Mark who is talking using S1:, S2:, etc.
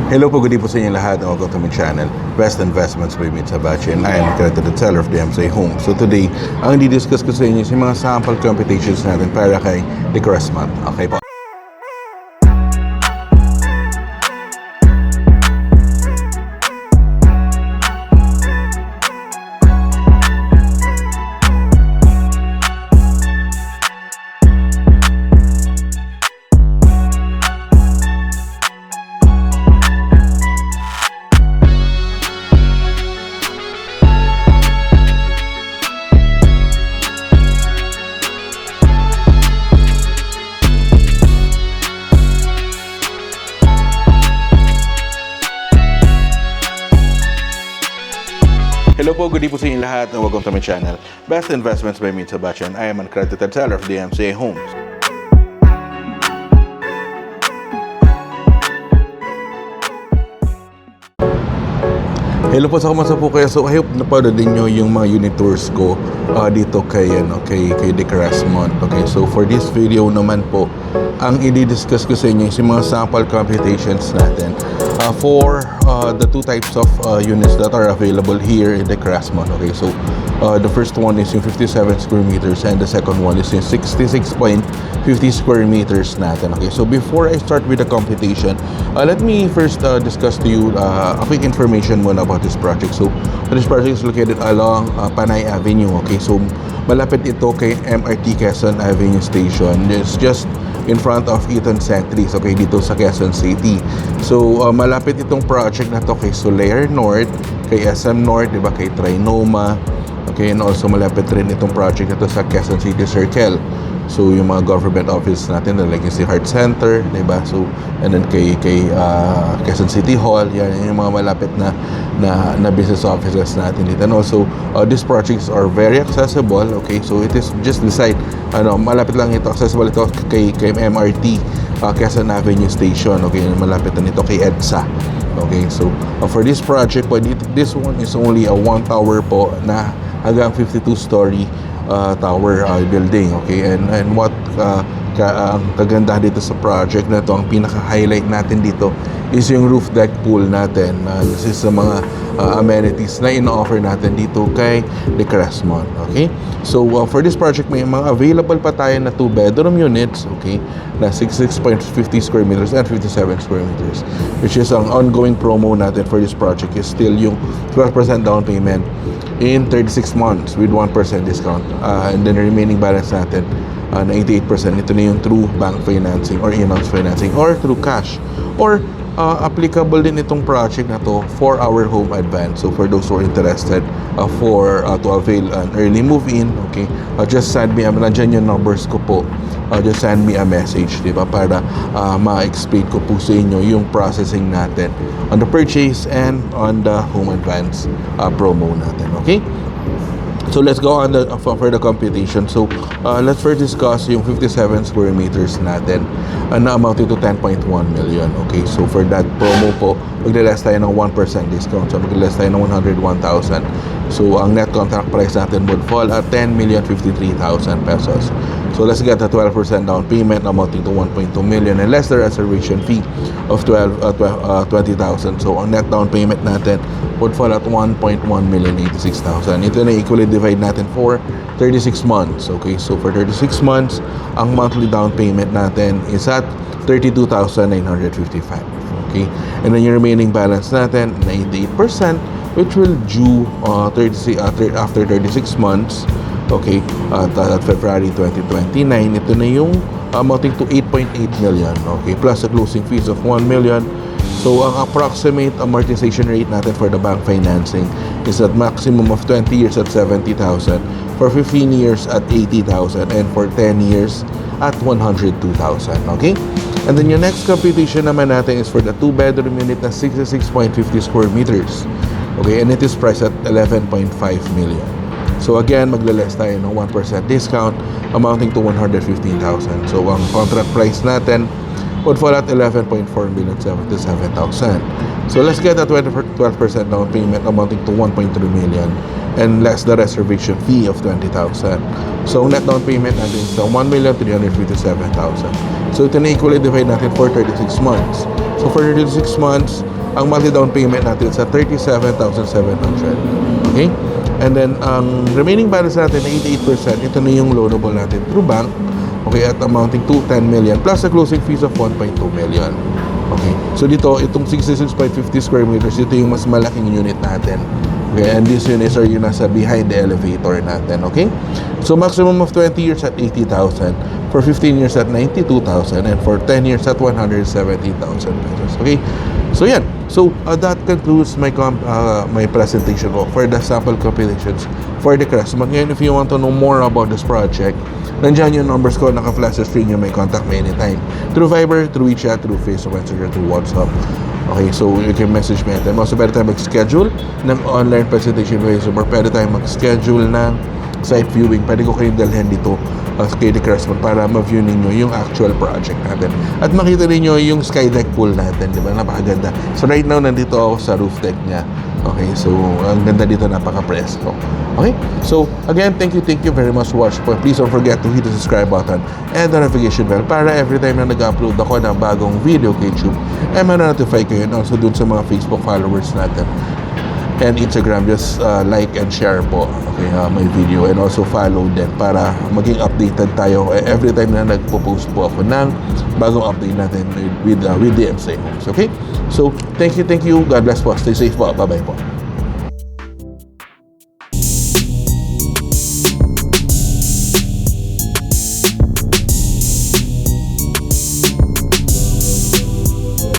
S1: Hello po, good evening po sa inyo lahat. Welcome to my channel, Best Investments by Mitsubishi, and I am currently the seller of the DMCA Home. So today, ang di-discuss ko sa inyo is yung mga sample computations natin para kay the Crestmont. Okay po. Hello po, good evening po sa inyo lahat and welcome to my channel, Best Investments by Mitsubishi, and I am an accredited seller of the DMCA Homes. Hello po sa kumasa po kayo. So I hope napanood din nyo yung mga unit tours ko dito kay the Crestmont. Okay, so for this video naman po, ang i-discuss ko sa inyo is yung mga sample computations natin for the two types of units that are available here in the Crestmont. Okay, so the first one is yung 57 square meters and the second one is yung 66.50 square meters natin. Okay, so before I start with the computation, let me first discuss to you a quick information muna about this project. So this project is located along Panay Avenue. Okay, so malapit ito kay MRT Quezon Avenue Station. It's just in front of Eaton Centris, okay, dito sa Quezon City. So malapit itong project na to kay Solaire North, kay SM North, diba, kay Trinoma. Okay, and also malapit rin itong project na to sa Quezon City Circle. So yung mga government office natin, like yung si Heart Center, diba? So and then kay Quezon City Hall, yan yung mga malapit na business offices natin dito. And also these projects are very accessible. Okay, so it is just beside, malapit lang ito, accessible ito kay MRT Quezon Avenue Station. Okay, malapit na nito kay EDSA. Okay, so for this project po, this one is only a one tower po na hanggang 52-story tower building. Okay, and what ang kagandahan dito sa project na to, ang pinaka-highlight natin dito is yung roof deck pool natin. This is sa mga amenities na ino-offer natin dito kay the Crestmont. Okay, so for this project may mga available pa tayo na 2-bedroom units, okay, na 66.50 square meters and 57 square meters, which is ang ongoing promo natin for this project is still yung 12% down payment in 36 months with 1% discount, and then the remaining balance natin na 88%, ito na yung through bank financing or in-house financing or through cash, or applicable din itong project na to for our home advance. So for those who are interested to avail an early move-in, okay, just send me, nandiyan yung numbers ko po, just send me a message, diba, para ma-explain ko po sa inyo yung processing natin on the purchase and on the home advance promo natin. Okay, so let's go on for the computation. So let's first discuss yung 57 square meters natin na amounting to 10.1 million. Okay, so for that promo po, maglaless tayo ng 1% discount. So maglaless tayo ng 101,000. So ang net contract price natin would fall at 10,053,000 pesos. So let's get a 12% down payment amounting to 1.2 million and less the reservation fee of 20,000. So ang net down payment natin would fall at 1.1,086,000. Ito na equally divide natin for 36 months. Okay, so for 36 months, ang monthly down payment natin is at 32,955. Okay, and then yung remaining balance natin, 98%, which will due after 36 months. Okay, at February 2029, ito na yung amounting to 8.8 million. Okay, plus the closing fees of 1 million. So ang approximate amortization rate natin for the bank financing is at maximum of 20 years at 70,000, for 15 years at 80,000, and for 10 years at 102,000. Okay, and then yung next computation naman natin is for the 2-bedroom unit na 66.50 square meters. Okay, and it is priced at 11.5 million. So again, maglaless tayo ng 1% discount amounting to 115,000. So ang contract price natin would fall at 11.4,077,000. So let's get a 12% down payment amounting to 1.3 million and less the reservation fee of 20,000. So net down payment natin sa 1,357,000. So ito na equally divide natin for 36 months. So for 36 months, ang monthly down payment natin sa 37,700. Okay? And then, ang remaining balance natin na 88%, ito na yung loanable natin through bank. Okay, at amounting to 10 million plus the closing fees of 1.2 million. Okay, so dito, itong 66.50 square meters, ito yung mas malaking unit natin. Okay, and these units are yung nasa behind the elevator natin. Okay, so maximum of 20 years at 80,000, for 15 years at 92,000, and for 10 years at 170,000 pesos. Okay, so yan. So that concludes my presentation for the sample compilations for the Crestmont. Ngayon, if you want to know more about this project, nandiyan yung numbers ko, naka-flash sa screen, you may contact me anytime. Through Viber, through WeChat, through Facebook Messenger, through WhatsApp. Okay, so you can message me at time. Also, pwede tayo mag-schedule ng online presentation by Zoom, or pwede tayo mag-schedule ng site viewing. Pwede ko kayong dalhin dito kay The Crestmont para ma-view ninyo yung actual project natin. At makita ninyo yung skydeck pool natin, di ba? Napakaganda. So right now, nandito ako sa roof deck niya. Okay, so ang ganda dito, napaka-presko. Okay, so again, thank you very much for watching. Please don't forget to hit the subscribe button and the notification bell para every time na nag-upload ako ng bagong video kay YouTube, ay ma-notify kayo. And also dun sa mga Facebook followers natin and Instagram, just like and share po, okay, my video, and also follow din para maging updated tayo every time na nagpo-post po ako ng bagong update natin with the MC Homes. Okay, so thank you, God bless po, stay safe po, bye bye po.